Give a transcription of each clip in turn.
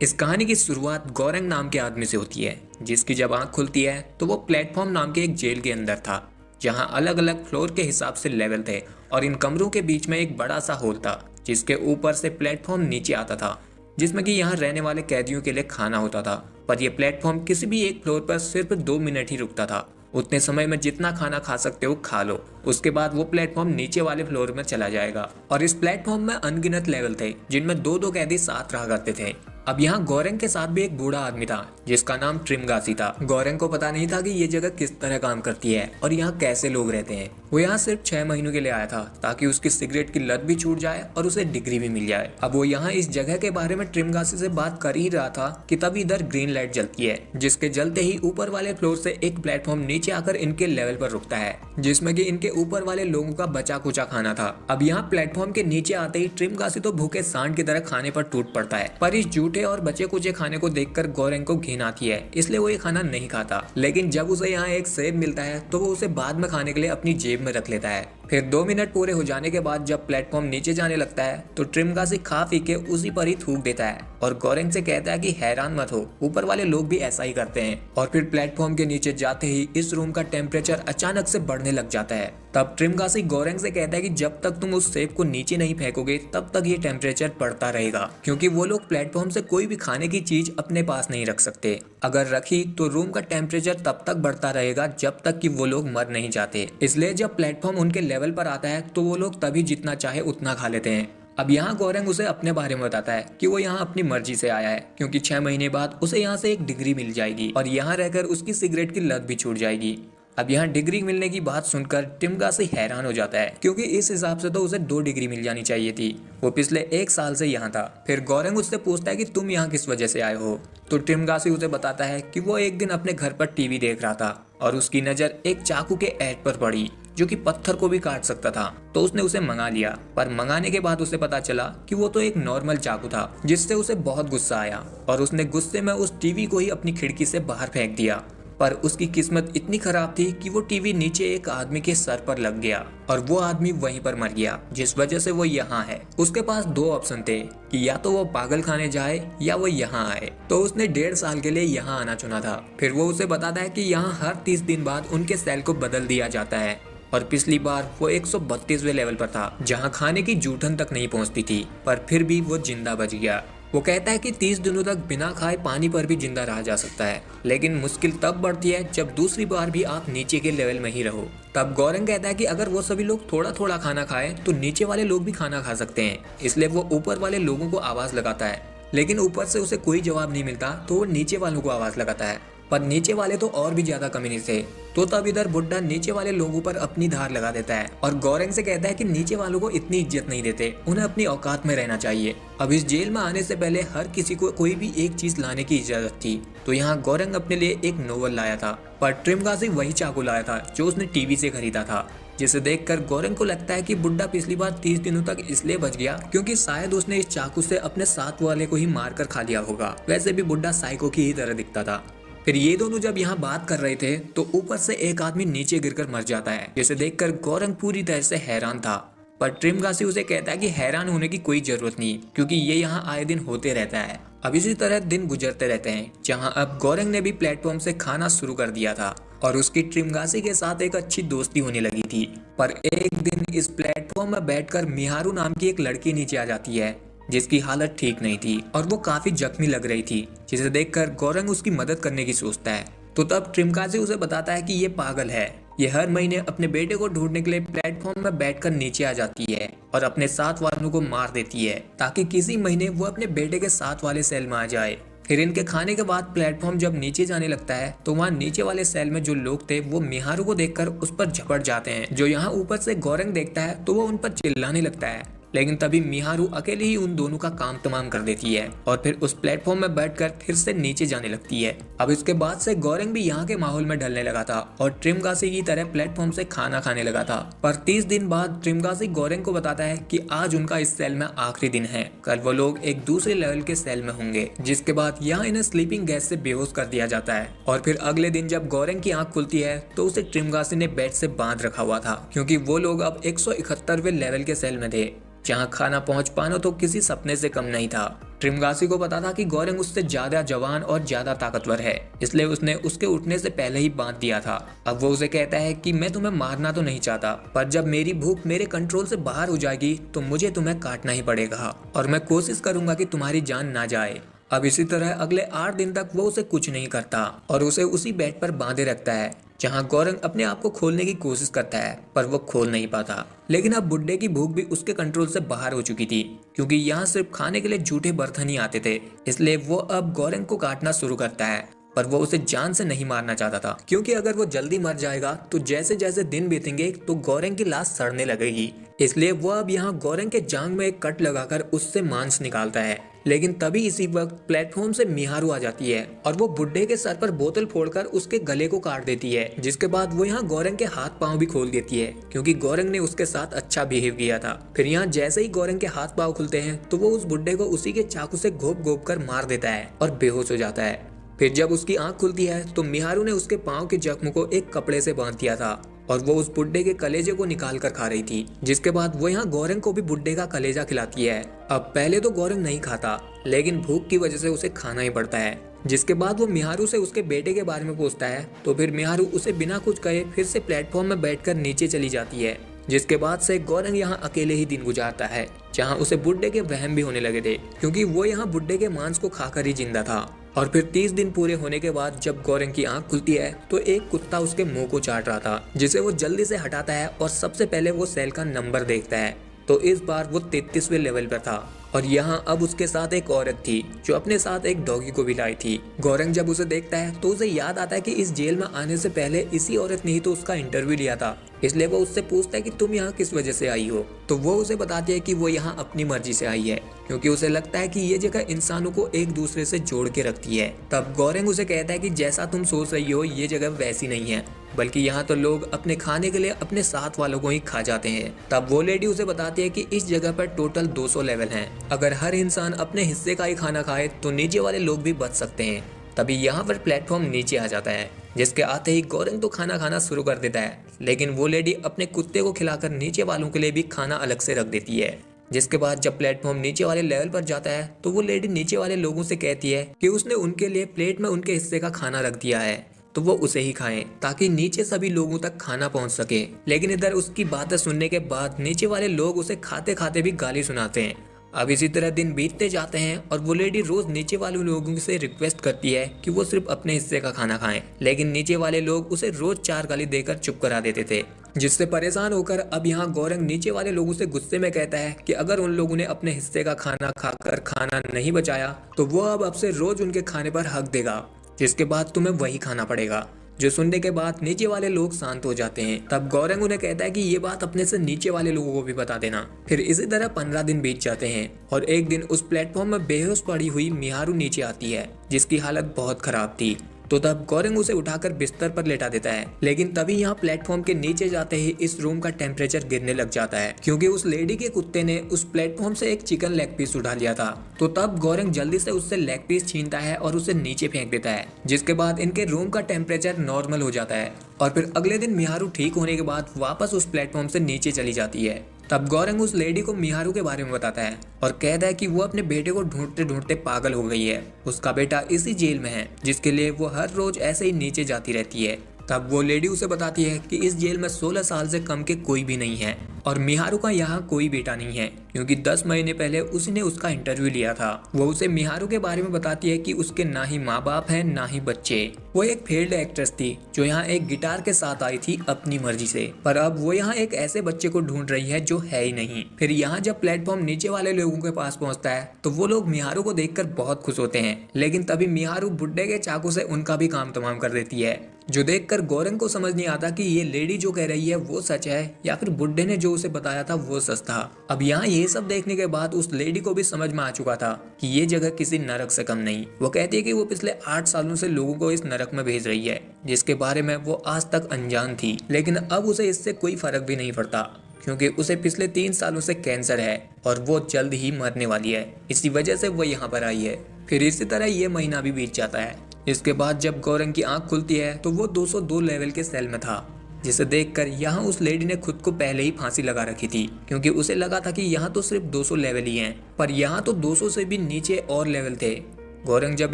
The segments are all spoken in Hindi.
इस कहानी की शुरुआत गौरंग नाम के आदमी से होती है, जिसकी जब आंख खुलती है तो वो प्लेटफॉर्म नाम के एक जेल के अंदर था, जहां अलग अलग फ्लोर के हिसाब से लेवल थे और इन कमरों के बीच में एक बड़ा सा हॉल था, जिसके ऊपर से प्लेटफॉर्म नीचे आता था, जिसमें कि यहाँ रहने वाले कैदियों के लिए खाना होता था। पर यह प्लेटफॉर्म किसी भी एक फ्लोर पर सिर्फ 2 मिनट ही रुकता था। उतने समय में जितना खाना खा सकते हो खा लो, उसके बाद वो प्लेटफॉर्म नीचे वाले फ्लोर में चला जाएगा। और इस प्लेटफॉर्म में अनगिनत लेवल थे, जिनमें दो दो कैदी साथ रहा करते थे। अब यहाँ गौरंग के साथ भी एक बूढ़ा आदमी था, जिसका नाम ट्रिमगासी था। गौरंग को पता नहीं था कि ये जगह किस तरह काम करती है और यहाँ कैसे लोग रहते हैं। वो यहाँ सिर्फ 6 महीनों के लिए आया था, ताकि उसकी सिगरेट की लत भी छूट जाए और उसे डिग्री भी मिल जाए। अब वो यहाँ इस जगह के बारे में ट्रिमगासी से बात कर ही रहा था कि तभी इधर ग्रीन लाइट जलती है, जिसके जलते ही ऊपर वाले फ्लोर से एक प्लेटफॉर्म नीचे आकर इनके लेवल पर रुकता है, जिसमें कि इनके ऊपर वाले लोगों का बचा कुचा खाना था। अब यहाँ प्लेटफॉर्म के नीचे आते ही ट्रिमगासी तो भूखे सांड की तरह खाने पर टूट पड़ता है, पर इस जूठे और बचे कुचे खाने को देखकर गौरंग को घिन आती है, इसलिए वो ये खाना नहीं खाता। लेकिन जब उसे यहाँ एक सेब मिलता है तो वो उसे बाद में खाने के लिए अपनी जेब में रख लेता है। फिर 2 मिनट पूरे हो जाने के बाद जब प्लेटफॉर्म नीचे जाने लगता है तो ट्रिमगासी खा पी के उसी पर ही थूक देता है और गौरंग से कहता है कि हैरान मत हो, ऊपर वाले लोग भी ऐसा ही करते हैं। और फिर प्लेटफॉर्म के नीचे जाते ही इस रूम का टेम्परेचर अचानक से बढ़ने लग जाता है। तब ट्रिमगासी गौरंग से कहता है कि जब तक तुम उस सेब को नीचे नहीं फेंकोगे तब तक ये टेम्परेचर बढ़ता रहेगा, क्योंकि वो लोग प्लेटफॉर्म से कोई भी खाने की चीज अपने पास नहीं रख सकते। अगर रखी तो रूम का टेम्परेचर तब तक बढ़ता रहेगा जब तक कि वो लोग मर नहीं जाते। इसलिए जब प्लेटफॉर्म उनके लेवल पर आता है तो वो लोग तभी जितना चाहे उतना खा लेते हैं। अब यहाँ गौरंग उसे अपने बारे में बताता है कि वो यहाँ अपनी मर्जी से आया है, क्योंकि 6 महीने बाद उसे यहाँ से एक डिग्री मिल जाएगी और यहाँ रहकर उसकी सिगरेट की लत भी छूट जाएगी। अब यहाँ डिग्री मिलने की बात सुनकर ट्रिमगासी हैरान हो जाता है, क्योंकि इस हिसाब से तो उसे 2 डिग्री मिल जानी चाहिए थी। वो पिछले 1 साल से यहाँ था। फिर गौरंग उससे पूछता है कि तुम यहाँ किस वजह से आए हो, तो ट्रिमगासी उसे बताता है कि वो एक दिन अपने घर पर टीवी देख रहा था और उसकी नज़र एक चाकू के ऐड पर पड़ी, जो कि पत्थर को भी काट सकता था। तो उसने उसे मंगा लिया, पर मंगाने के बाद उसे पता चला कि वो तो एक नॉर्मल चाकू था, जिससे उसे बहुत गुस्सा आया और उसने गुस्से में उस टीवी को ही अपनी खिड़की से बाहर फेंक दिया। पर उसकी किस्मत इतनी खराब थी कि वो टीवी नीचे एक आदमी के सर पर लग गया और वो आदमी वहीं पर मर गया, जिस वजह से वो यहाँ है। उसके पास 2 ऑप्शन थे कि या तो वो पागल खाने जाए या वो यहाँ आए। तो उसने 1.5 साल के लिए यहाँ आना चुना था। फिर वो उसे बताता है कि यहाँ हर 30 दिन बाद उनके सेल को बदल दिया जाता है और पिछली बार वो 132वें लेवल पर था, जहाँ खाने की जूठन तक नहीं पहुँचती थी, पर फिर भी वो जिंदा बच गया। वो कहता है कि 30 दिनों तक बिना खाए पानी पर भी जिंदा रहा जा सकता है, लेकिन मुश्किल तब बढ़ती है जब दूसरी बार भी आप नीचे के लेवल में ही रहो। तब गौरंग कहता है कि अगर वो सभी लोग थोड़ा थोड़ा खाना खाए तो नीचे वाले लोग भी खाना खा सकते हैं। इसलिए वो ऊपर वाले लोगों को आवाज लगाता है, लेकिन ऊपर से उसे कोई जवाब नहीं मिलता, तो वो नीचे वालों को आवाज लगाता है, पर नीचे वाले तो और भी ज्यादा कमीने थे। तो तब इधर बुड्ढा नीचे वाले लोगों पर अपनी धार लगा देता है और गौरंग से कहता है कि नीचे वालों को इतनी इज्जत नहीं देते, उन्हें अपनी औकात में रहना चाहिए। अब इस जेल में आने से पहले हर किसी को कोई भी एक चीज लाने की इजाजत थी, तो यहाँ गौरंग अपने लिए एक नोवेल लाया था, पर ट्रिमगासी वही चाकू लाया था जो उसने टीवी से खरीदा था, जिसे देखकर गौरंग को लगता है कि बुड्ढा पिछली बार 30 दिनों तक इसलिए बच गया क्योंकि शायद उसने इस चाकू से अपने साथ वाले को ही मारकर खा लिया होगा। वैसे भी बुड्ढा साइको की ही तरह दिखता था। फिर ये दोनों जब यहाँ बात कर रहे थे तो ऊपर से एक आदमी नीचे गिरकर मर जाता है, जिसे देखकर गौरंग पूरी तरह से हैरान था। पर ट्रिमगासी उसे कहता है कि हैरान होने की कोई जरूरत नहीं, क्योंकि ये यहाँ आए दिन होते रहता है। अब इसी तरह दिन गुजरते रहते हैं, जहाँ अब गौरंग ने भी प्लेटफॉर्म से खाना शुरू कर दिया था और उसकी ट्रिमगासी के साथ एक अच्छी दोस्ती होने लगी थी। पर एक दिन इस प्लेटफॉर्म में बैठकर मिहारू नाम की एक लड़की नीचे आ जाती है, जिसकी हालत ठीक नहीं थी और वो काफी जख्मी लग रही थी, जिसे देखकर गौरंग उसकी मदद करने की सोचता है। तो तब ट्रिमगासी उसे बताता है कि ये पागल है, ये हर महीने अपने बेटे को ढूंढने के लिए प्लेटफॉर्म में बैठकर नीचे आ जाती है और अपने साथ वालों को मार देती है, ताकि किसी महीने वो अपने बेटे के साथ वाले सेल में आ जाए। फिर इनके खाने के बाद प्लेटफॉर्म जब नीचे जाने लगता है तो वहाँ नीचे वाले सेल में जो लोग थे वो मिहारू को देखकर उस पर झपट जाते हैं। जो यहाँ ऊपर से गौरंग देखता है तो वो उन पर चिल्लाने लगता है, लेकिन तभी मिहारू अकेले ही उन दोनों का काम तमाम कर देती है और फिर उस प्लेटफॉर्म में बैठकर फिर से नीचे जाने लगती है। अब इसके बाद से गौरंग भी यहाँ के माहौल में ढलने लगा था और ट्रिमगासी की तरह प्लेटफॉर्म से खाना खाने लगा था। पर 30 दिन बाद ट्रिमगासी गौरंग को बताता है कि आज उनका इस सेल में आखिरी दिन है, कल वो लोग एक दूसरे लेवल के सेल में होंगे, जिसके बाद यहाँ इन्हें स्लीपिंग गैस से बेहोश कर दिया जाता है। और फिर अगले दिन जब गौरंग की आंख खुलती है तो उसे ट्रिमगासी ने बेड से बांध रखा हुआ था, क्योंकि वो लोग अब 171वें लेवल के सेल में थे। जहां खाना पहुंच पाना तो किसी सपने से कम नहीं था। ट्रिमगासी को पता था कि गोरेंग उससे ज्यादा जवान और ज्यादा ताकतवर है, इसलिए उसने उसके उठने से पहले ही बांध दिया था। अब वो उसे कहता है कि मैं तुम्हें मारना तो नहीं चाहता, पर जब मेरी भूख मेरे कंट्रोल से बाहर हो जाएगी तो मुझे तुम्हें काटना ही पड़ेगा और मैं कोशिश करूंगा कि तुम्हारी जान ना जाए। अब इसी तरह अगले 8 दिन तक वो उसे कुछ नहीं करता और उसे उसी बेड पर बांधे रखता है जहां गोरंग अपने आप को खोलने की कोशिश करता है, पर वो खोल नहीं पाता। लेकिन अब बुड्ढे की भूख भी उसके कंट्रोल से बाहर हो चुकी थी, क्योंकि यहाँ सिर्फ खाने के लिए झूठे बर्तन ही आते थे। इसलिए वो अब गोरंग को काटना शुरू करता है, पर वो उसे जान से नहीं मारना चाहता था, क्योंकि अगर वो जल्दी मर जाएगा तो जैसे जैसे दिन बीतेंगे तो गोरंग की लाश सड़ने लगेगी। इसलिए वो अब यहाँ गोरंग के जांग में एक कट लगाकर उससे मांस निकालता है। लेकिन तभी इसी वक्त प्लेटफॉर्म से मिहारू आ जाती है और वो बुड्ढे के सर पर बोतल फोड़कर उसके गले को काट देती है, जिसके बाद वो यहाँ गोरंग के हाथ पांव भी खोल देती है, क्योंकि गोरंग ने उसके साथ अच्छा बिहेव किया था। फिर यहाँ जैसे ही गोरंग के हाथ पांव खुलते हैं तो वो उस बुड्ढे को उसी के चाकू से घोप घोप कर मार देता है और बेहोश हो जाता है। फिर जब उसकी आंख खुलती है तो मिहारू ने उसके पांव के जख्म को एक कपड़े से बांध दिया था और वो उस बुड्ढे के कलेजे को निकाल कर खा रही थी, जिसके बाद वो यहाँ गोरंग को भी बुड्ढे का कलेजा खिलाती है। अब पहले तो गोरंग नहीं खाता, लेकिन भूख की वजह से उसे खाना ही पड़ता है। जिसके बाद वो मिहारू से उसके बेटे के बारे में पूछता है, तो फिर मिहारू उसे बिना कुछ कहे फिर से प्लेटफॉर्म में बैठकर नीचे चली जाती है। जिसके बाद से गोरंग यहाँ अकेले ही दिन गुजारता है, जहाँ उसे बुड्ढे के वहम भी होने लगे थे, क्योंकि वो यहाँ बुड्ढे के मांस को खाकर ही जिंदा था। और फिर 30 दिन पूरे होने के बाद जब गोरंग की आंख खुलती है तो एक कुत्ता उसके मुंह को चाट रहा था, जिसे वो जल्दी से हटाता है और सबसे पहले वो सेल का नंबर देखता है। तो इस बार वो 33वें लेवल पर था और यहाँ अब उसके साथ एक औरत थी जो अपने साथ एक डॉगी को भी लाई थी। गोरंग जब उसे देखता है तो उसे याद आता है कि इस जेल में आने से पहले इसी औरत ने ही तो उसका इंटरव्यू लिया था। इसलिए वो उससे पूछता है कि तुम यहाँ किस वजह से आई हो, तो वो उसे बताती है कि वो यहाँ अपनी मर्जी से आई है, क्योंकि उसे लगता है कि ये जगह इंसानों को एक दूसरे से जोड़ के रखती है। तब गोरंग उसे कहता है कि जैसा तुम सोच रही हो ये जगह वैसी नहीं है, बल्कि यहाँ तो लोग अपने खाने के लिए अपने साथ वालों को ही खा जाते हैं। तब वो लेडी उसे बताती है कि इस जगह पर टोटल 200 लेवल हैं। अगर हर इंसान अपने हिस्से का ही खाना खाए तो नीचे वाले लोग भी बच सकते हैं। तभी यहाँ पर प्लेटफॉर्म नीचे आ जाता है, जिसके आते ही गोरंग तो खाना खाना शुरू कर देता है, लेकिन वो लेडी अपने कुत्ते को खिलाकर नीचे वालों के लिए भी खाना अलग से रख देती है। जिसके बाद जब प्लेटफॉर्म नीचे वाले लेवल पर जाता है तो वो लेडी नीचे वाले लोगों से कहती है कि उसने उनके लिए प्लेट में उनके हिस्से का खाना रख दिया है, तो वो उसे ही खाएं ताकि नीचे सभी लोगों तक खाना पहुंच सके। लेकिन इधर उसकी बातें सुनने के बाद नीचे वाले लोग उसे खाते खाते भी गाली सुनाते हैं। अब इसी तरह दिन बीतते जाते हैं और वो लेडी रोज नीचे वाले लोगों से रिक्वेस्ट करती है कि वो सिर्फ अपने हिस्से का खाना खाएं, लेकिन नीचे वाले लोग उसे रोज 4 गाली देकर चुप करा देते थे। जिससे परेशान होकर अब यहाँ गोरंग नीचे वाले लोगों से गुस्से में कहता है कि अगर उन लोगों ने अपने हिस्से का खाना खाकर खाना नहीं बचाया तो वो अब से रोज उनके खाने पर हक देगा, जिसके बाद तुम्हें वही खाना पड़ेगा। जो सुनने के बाद नीचे वाले लोग शांत हो जाते हैं। तब गोरंग उन्हें कहता है कि ये बात अपने से नीचे वाले लोगों को भी बता देना। फिर इसी तरह 15 दिन बीत जाते हैं और एक दिन उस प्लेटफॉर्म में बेहोश पड़ी हुई मिहारू नीचे आती है, जिसकी हालत बहुत खराब थी। तो तब गोरंग उसे उठाकर बिस्तर पर लेटा देता है, लेकिन तभी यहाँ प्लेटफॉर्म के नीचे जाते ही इस रूम का टेम्परेचर गिरने लग जाता है, क्योंकि उस लेडी के कुत्ते ने उस प्लेटफॉर्म से एक चिकन लेग पीस उठा लिया था। तो तब गोरंग जल्दी से उससे लेग पीस छीनता है और उसे नीचे फेंक देता है, जिसके बाद इनके रूम का टेम्परेचर नॉर्मल हो जाता है। और फिर अगले दिन मिहारू ठीक होने के बाद वापस उस प्लेटफॉर्म से नीचे चली जाती है। तब गोरंग उस लेडी को मिहारू के बारे में बताता है और कहता है कि वो अपने बेटे को ढूंढते ढूंढते पागल हो गई है। उसका बेटा इसी जेल में है, जिसके लिए वो हर रोज ऐसे ही नीचे जाती रहती है। तब वो लेडी उसे बताती है कि इस जेल में 16 साल से कम के कोई भी नहीं है और मिहारू का यहाँ कोई बेटा नहीं है, क्योंकि 10 महीने पहले उसने उसका इंटरव्यू लिया था। वो उसे मिहारू के बारे में बताती है कि उसके ना ही माँ बाप हैं ना ही बच्चे। वो एक फेल्ड एक्ट्रेस थी जो यहाँ एक गिटार के साथ आई थी अपनी मर्जी से, पर अब वो यहाँ एक ऐसे बच्चे को ढूंढ रही है जो है ही नहीं। फिर यहाँ जब प्लेटफॉर्म नीचे वाले लोगों के पास पहुँचता है तो वो लोग मिहारू को देखकर बहुत खुश होते हैं, लेकिन तभी मिहारू बुड्ढे के चाकू से उनका भी काम तमाम कर देती है, जो देखकर गोरंग को समझ नहीं आता कि ये लेडी जो कह रही है वो सच है या फिर बुड्ढे ने जो उसे बताया था वो सच था। अब यहाँ ये सब देखने के बाद उस लेडी को भी समझ में आ चुका था कि ये जगह किसी नरक से कम नहीं। वो कहती है कि वो पिछले 8 सालों से लोगों को इस नरक में भेज रही है, जिसके बारे में वो आज तक अनजान थी। लेकिन अब उसे इससे कोई फर्क भी नहीं पड़ता, क्योंकि उसे पिछले 3 सालों से कैंसर है और वो जल्द ही मरने वाली है। इसी वजह से वो यहाँ पर आई है। फिर इसी तरह ये महीना भी बीत जाता है। इसके बाद जब गोरंग की आंख खुलती है तो वो 202 लेवल के सेल में था जिसे देखकर यहाँ उस लेडी ने खुद को पहले ही फांसी लगा रखी थी, क्योंकि उसे लगा था कि यहाँ तो सिर्फ 200 लेवल ही हैं, पर यहाँ तो 200 से भी नीचे और लेवल थे। गौरंग जब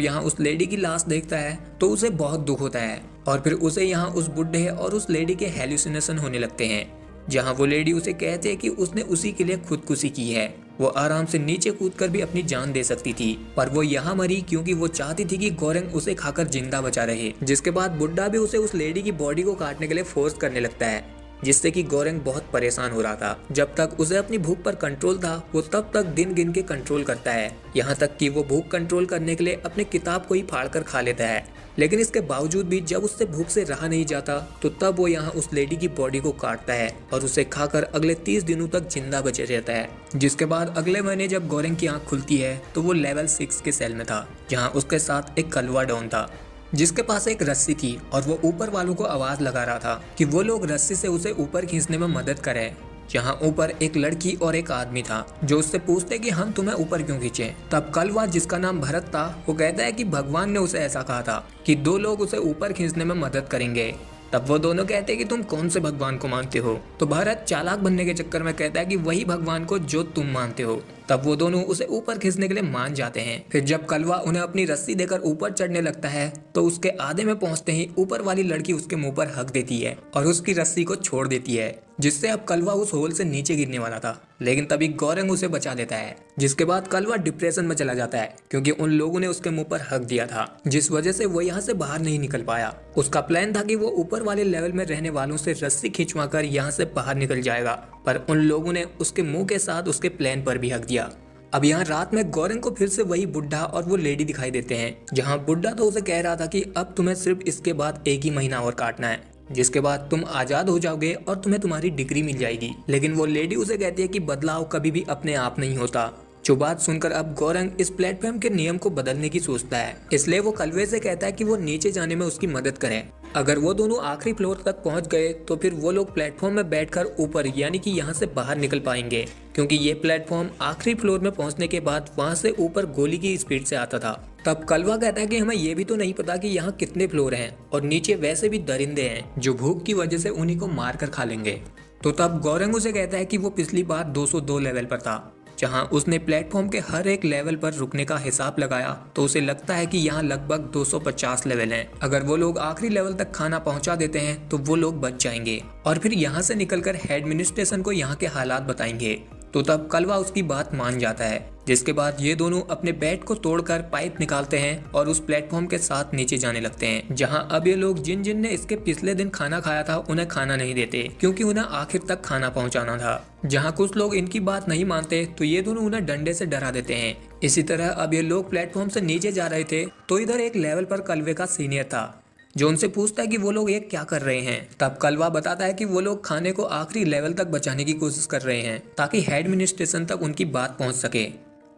यहाँ उस लेडी की लाश देखता है तो उसे बहुत दुख होता है और फिर उसे यहाँ उस बुढ़े और उस लेडी के हेल्यूसिनेशन होने लगते हैं, जहाँ वो लेडी उसे कहती है कि उसने उसी के लिए खुदकुशी की है। वो आराम से नीचे कूदकर भी अपनी जान दे सकती थी, पर वो यहाँ मरी क्योंकि वो चाहती थी कि गौरंग उसे खाकर जिंदा बचा रहे। जिसके बाद बुड्ढा भी उसे उस लेडी की बॉडी को काटने के लिए फोर्स करने लगता है, जिससे कि गौरंग बहुत परेशान हो रहा था। जब तक उसे अपनी भूख पर कंट्रोल था वो तब तक दिन गिन के कंट्रोल करता है, यहाँ तक कि वो भूख कंट्रोल करने के लिए अपने किताब को ही फाड़ कर खा लेता है। लेकिन इसके बावजूद भी जब उससे भूख से रहा नहीं जाता तो तब वो यहाँ उस लेडी की बॉडी को काटता है और उसे खाकर अगले 30 दिनों तक जिंदा बचे रहता है। जिसके बाद अगले महीने जब गौरंग की आंख खुलती है तो वो लेवल 6 के सेल में था, जहाँ उसके साथ एक कलवा डॉन था, जिसके पास एक रस्सी थी और वो ऊपर वालों को आवाज लगा रहा था कि वो लोग रस्सी से उसे ऊपर खींचने में मदद करें। जहाँ ऊपर एक लड़की और एक आदमी था जो उससे पूछते कि हम तुम्हें ऊपर क्यों खींचे। तब कलवा, जिसका नाम भरत था, वो कहता है कि भगवान ने उसे ऐसा कहा था कि 2 लोग उसे ऊपर खींचने में मदद करेंगे। तब वो दोनों कहते हैं कि तुम कौन से भगवान को मानते हो। तो भरत चालाक बनने के चक्कर में कहता है कि वही भगवान को जो तुम मानते हो। तब वो दोनों उसे ऊपर खींचने के लिए मान जाते हैं। फिर जब कलवा उन्हें अपनी रस्सी देकर ऊपर चढ़ने लगता है तो उसके आधे में पहुंचते ही ऊपर वाली लड़की उसके मुंह पर हक देती है और उसकी रस्सी को छोड़ देती है, जिससे अब कलवा उस होल से नीचे गिरने वाला था। लेकिन तभी गौरंग उसे बचा लेता है। जिसके बाद कलवा डिप्रेशन में चला जाता है क्योंकि उन लोगों ने उसके मुंह पर हक दिया था, जिस वजह से वो यहाँ से बाहर नहीं निकल पाया। उसका प्लान था कि वो ऊपर वाले लेवल में रहने वालों से रस्सी खिंचवा कर यहाँ से बाहर निकल जाएगा, पर उन लोगों ने उसके मुंह के साथ उसके प्लान पर भी हक दिया। अब यहाँ रात में गौरंग को फिर से वही बुढ़ा और वो लेडी दिखाई देते हैं, जहाँ बुढ़ा तो उसे कह रहा था कि अब तुम्हें सिर्फ इसके बाद 1 ही महीना और काटना है, जिसके बाद तुम आजाद हो जाओगे और तुम्हें तुम्हारी डिग्री मिल जाएगी। लेकिन वो लेडी उसे कहती है कि बदलाव कभी भी अपने आप नहीं होता। जो बात सुनकर अब गौरंग इस प्लेटफॉर्म के नियम को बदलने की सोचता है, इसलिए वो कलवे से कहता है कि वो नीचे जाने में उसकी मदद करे। अगर वो दोनों आखिरी फ्लोर तक पहुंच गए तो फिर वो लोग प्लेटफॉर्म में बैठकर ऊपर यानी कि यहाँ से बाहर निकल पाएंगे, क्योंकि ये प्लेटफॉर्म आखिरी फ्लोर में पहुंचने के बाद वहाँ से ऊपर गोली की स्पीड से आता था। तब कलवा कहता है कि हमें ये भी तो नहीं पता कि यहाँ कितने फ्लोर हैं और नीचे वैसे भी दरिंदे हैं जो भूख की वजह से उन्हीं को मार कर खा लेंगे। तो तब गौरंग उसे कहता है कि वो पिछली बार 202 लेवल पर था, जहां उसने प्लेटफॉर्म के हर एक लेवल पर रुकने का हिसाब लगाया तो उसे लगता है कि यहाँ लगभग 250 लेवल हैं। अगर वो लोग आखिरी लेवल तक खाना पहुंचा देते हैं तो वो लोग बच जाएंगे और फिर यहाँ से निकलकर एडमिनिस्ट्रेशन को यहाँ के हालात बताएंगे। तो तब कलवा उसकी बात मान जाता है, जिसके बाद ये दोनों अपने बेड को तोड़कर पाइप निकालते हैं और उस प्लेटफॉर्म के साथ नीचे जाने लगते हैं, जहां अब ये लोग जिन जिन ने इसके पिछले दिन खाना खाया था उन्हें खाना नहीं देते, क्योंकि उन्हें आखिर तक खाना पहुंचाना था। जहां कुछ लोग इनकी बात नहीं मानते तो ये दोनों उन्हें डंडे से डरा देते हैं। इसी तरह अब ये लोग प्लेटफॉर्म से नीचे जा रहे थे तो इधर एक लेवल पर कलवे का सीनियर था, जो उनसे पूछता है कि वो लोग ये क्या कर रहे हैं। तब कलवा बताता है कि वो लोग खाने को आखिरी लेवल तक बचाने की कोशिश कर रहे हैं ताकि एडमिनिस्ट्रेशन तक उनकी बात पहुंच सके।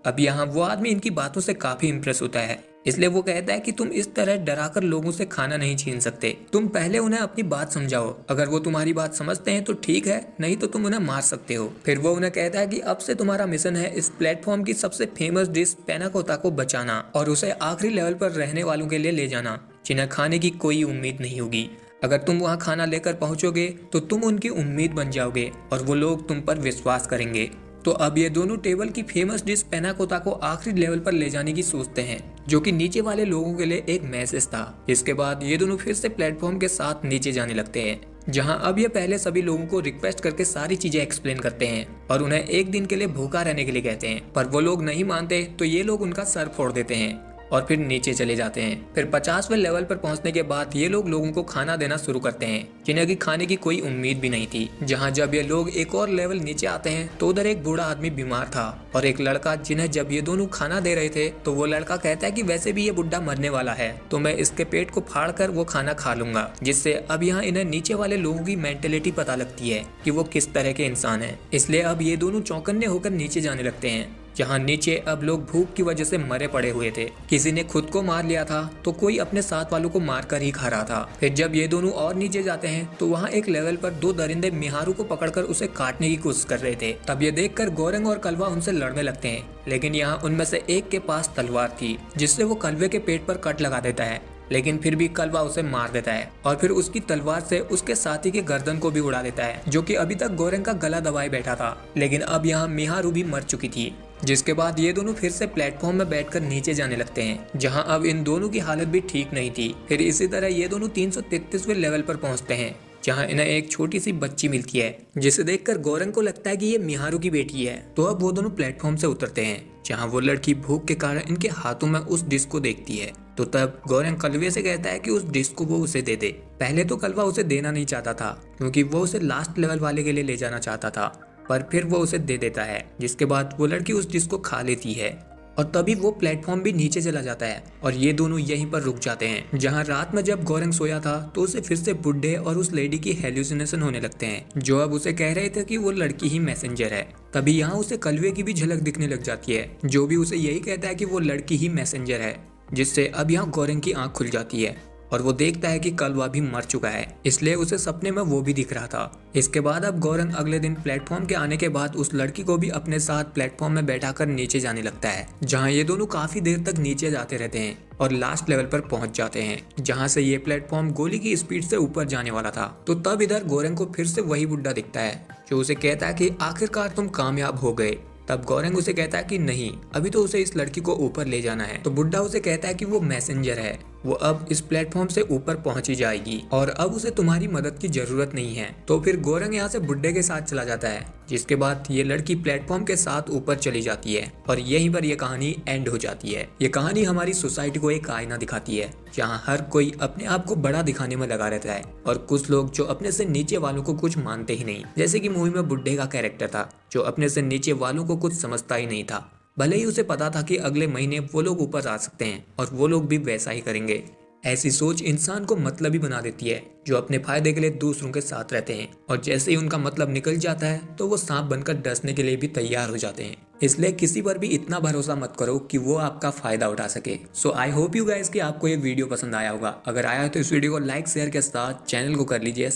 अब यहाँ वो आदमी इनकी बातों से काफी इम्प्रेस होता है, इसलिए वो कहता है कि तुम इस तरह डराकर लोगों से खाना नहीं छीन सकते, तुम पहले उन्हें अपनी बात समझाओ। अगर वो तुम्हारी बात समझते हैं तो ठीक है, नहीं तो तुम उन्हें मार सकते हो। फिर वो उन्हें कहता है कि अब से तुम्हारा मिशन है इस प्लेटफॉर्म की सबसे फेमस डिश पैनाकोता को बचाना और उसे आखिरी लेवल पर रहने वालों के लिए ले जाना जिन्हें खाने की कोई उम्मीद नहीं होगी। अगर तुम वहाँ खाना लेकर पहुँचोगे तो तुम उनकी उम्मीद बन जाओगे और वो लोग तुम पर विश्वास करेंगे। तो अब ये दोनों टेबल की फेमस डिश पैनाकोता को आखिरी लेवल पर ले जाने की सोचते हैं, जो कि नीचे वाले लोगों के लिए एक मैसेज था। इसके बाद ये दोनों फिर से प्लेटफॉर्म के साथ नीचे जाने लगते हैं, जहां अब ये पहले सभी लोगों को रिक्वेस्ट करके सारी चीजें एक्सप्लेन करते हैं और उन्हें 1 दिन के लिए भूखा रहने के लिए कहते हैं, पर वो लोग नहीं मानते तो ये लोग उनका सर फोड़ देते हैं और फिर नीचे चले जाते हैं। फिर 50वें लेवल पर पहुंचने के बाद ये लोग लोगों को खाना देना शुरू करते हैं, जिन्हें कि खाने की कोई उम्मीद भी नहीं थी। जहां जब ये लोग एक और लेवल नीचे आते हैं तो उधर एक बूढ़ा आदमी बीमार था और एक लड़का, जिन्हें जब ये दोनों खाना दे रहे थे तो वो लड़का कहता है कि वैसे भी ये बुढ़ा मरने वाला है तो मैं इसके पेट को फाड़ कर वो खाना खा लूंगा। जिससे अब यहाँ इन्हें नीचे वाले लोगों की मेंटेलिटी पता लगती है कि वो किस तरह के इंसान है। इसलिए अब ये दोनों चौकन्ने होकर नीचे जाने लगते हैं, जहां नीचे अब लोग भूख की वजह से मरे पड़े हुए थे। किसी ने खुद को मार लिया था तो कोई अपने साथ वालों को मार कर ही खा रहा था। फिर जब ये दोनों और नीचे जाते हैं तो वहाँ एक लेवल पर 2 दरिंदे मिहारू को पकड़कर उसे काटने की कोशिश कर रहे थे। तब ये देखकर गौरंग और कलवा उनसे लड़ने लगते हैं, लेकिन यहाँ उनमें से एक के पास तलवार थी, जिससे वो कलवे के पेट पर कट लगा देता है लेकिन फिर भी कलवा उसे मार देता है और फिर उसकी तलवार से उसके साथी के गर्दन को भी उड़ा देता है, जो कि अभी तक गोरेंग का गला दबाए बैठा था। लेकिन अब यहाँ मिहारू भी मर चुकी थी, जिसके बाद ये दोनों फिर से प्लेटफॉर्म में बैठकर नीचे जाने लगते हैं, जहां अब इन दोनों की हालत भी ठीक नहीं थी। फिर इसी तरह ये दोनों 333वें लेवल पर पहुंचते हैं, जहां इन्हें एक छोटी सी बच्ची मिलती है, जिसे देखकर गोरेंग को लगता है कि ये मिहारू की बेटी है। तो अब वो दोनों प्लेटफॉर्म से उतरते हैं, जहां वो लड़की भूख के कारण इनके हाथों में उस डिस्क को देखती है। तो तब गोरेंग कलवे से कहता है कि उस डिस्क को वो उसे दे दे। पहले तो कलवा उसे देना नहीं चाहता था, क्योंकि वो उसे लास्ट लेवल वाले के लिए ले जाना चाहता था, पर फिर वो उसे दे देता है, जिसके बाद वो लड़की उस डिस्क को खा लेती है और तभी वो प्लेटफॉर्म भी नीचे चला जाता है और ये दोनों यहीं पर रुक जाते हैं। जहां रात में जब गोरेंग सोया था तो उसे फिर से बुड्ढे और उस लेडी की हेल्यूसिनेशन होने लगते हैं, जो अब उसे कह रहे थे कि वो लड़की ही मैसेंजर है। तभी यहाँ उसे कलवे की भी झलक दिखने लग जाती है, जो भी उसे यही कहता है कि वो लड़की ही मैसेंजर है, जिससे अब यहाँ गोरेंग की आंख खुल जाती है और वो देखता है कि कलवा भी मर चुका है, इसलिए उसे सपने में वो भी दिख रहा था। इसके बाद अब गोरेंग अगले दिन प्लेटफॉर्म के आने के बाद उस लड़की को भी अपने साथ प्लेटफॉर्म में बैठाकर नीचे जाने लगता है, जहां ये दोनों काफी देर तक नीचे जाते रहते हैं और लास्ट लेवल पर पहुंच जाते हैं, जहां से ये प्लेटफॉर्म गोली की स्पीड से ऊपर जाने वाला था। तो तब इधर गोरेंग को फिर से वही बुड्ढा दिखता है, जो उसे कहता है कि आखिरकार तुम कामयाब हो गए। तब गोरेंग उसे कहता है कि नहीं, अभी तो उसे इस लड़की को ऊपर ले जाना है। तो बुड्ढा उसे कहता है कि वो मैसेंजर है, वो अब इस प्लेटफॉर्म से ऊपर पहुंची जाएगी और अब उसे तुम्हारी मदद की जरूरत नहीं है। तो फिर गोरेंग यहाँ से बुड्ढे के साथ चला जाता है, जिसके बाद ये लड़की प्लेटफॉर्म के साथ ऊपर चली जाती है और यहीं पर ये कहानी एंड हो जाती है। ये कहानी हमारी सोसाइटी को एक आईना दिखाती है, जहाँ हर कोई अपने आप को बड़ा दिखाने में लगा रहता है और कुछ लोग जो अपने से नीचे वालों को कुछ मानते ही नहीं, जैसे कि मूवी में बुड्ढे का कैरेक्टर था, जो अपने से नीचे वालों को कुछ समझता ही नहीं था, भले ही उसे पता था कि अगले महीने वो लोग ऊपर आ सकते हैं और वो लोग भी वैसा ही करेंगे। ऐसी सोच इंसान को मतलबी बना देती है, जो अपने फायदे के लिए दूसरों के साथ रहते हैं और जैसे ही उनका मतलब निकल जाता है तो वो सांप बनकर डसने के लिए भी तैयार हो जाते हैं। इसलिए किसी पर भी इतना भरोसा मत करो कि वो आपका फायदा उठा सके। सो आई होप यू गाइस कि आपको ये वीडियो पसंद आया होगा। अगर आया है तो इस वीडियो को लाइक शेयर के साथ चैनल को कर लीजिए